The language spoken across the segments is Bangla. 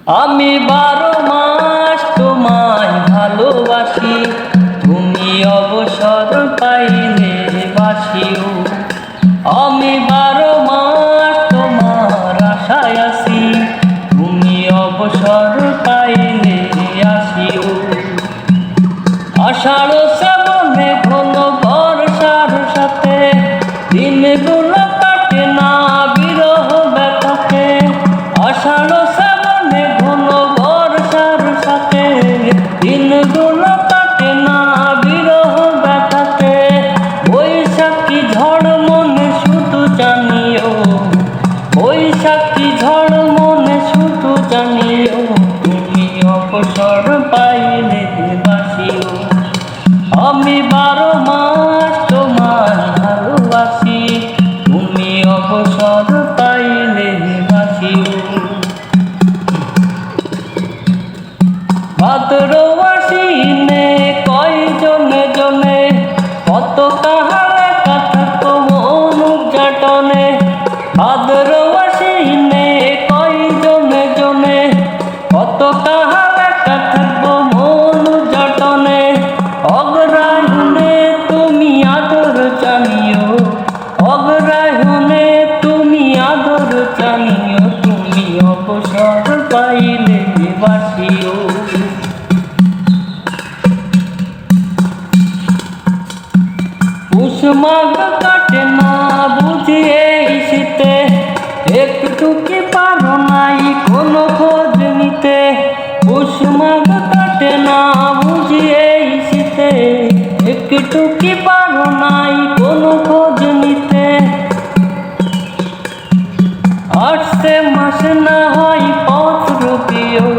আমি 12 মাস তোমায় ভালোবাসি, তুমি অবসর পাইলে বাসিও। আমি 12 মাস তোমার আশায় আছি, তুমি অবসর পাইলে আসিও। আষাঢ় শ্রাবণে ঘন বর্ষার সাথে দিনগুলো কাটে না বিরহ ব্যথাতে। আষাঢ় শ্রাবণে ঘন বর্ষার সাথে দিনগুলো কাটে না বিরহ ব্যথাতে। বৈশাখী ঝড় মনে শুধু জানিও, বৈশাখী ঝড় মনে শুধু জানিও, তুমি অবসর পাইলে বাসিও। আমি 12 মাস তোমায় ভালোবাসি, তুমি অবসর পাইলে বাসিও। ভাদ্র আশ্বিনে কয় জনে জনে কত কাহালে কাথাকো মন উদ্যাটনে। ভাদ্র আশ্বিনে কয় জনে জনে কত কাহালে কাথাকো মন উদ্যাটনে। অগ্রহায়ণে তুমি আদর জানিও, অগ্রহায়ণে তুমি আদর জানিও, তুমি অবসর পাইলে বাসিও। পুষ মাঘ কাটে না বুঝি এই শীতে, একটু কি পারো নাই কোনো খোঁজ নিতে। পুষ মাঘ কাটে না বুঝি এই শীতে, একটু কি পারো নাই কোনো খোঁজ নিতে। আসছে মাসে না হয় পত্র দিও,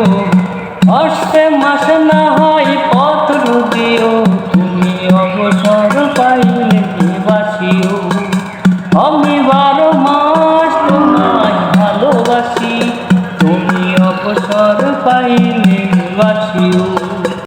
আসছে মাসে না হয় পত্র দিও, তুমি অবসর পাইলে বাসিও। আমি 12 মাস তোমায় ভালোবাসি, তুমি অবসর পাইলে বাসিও।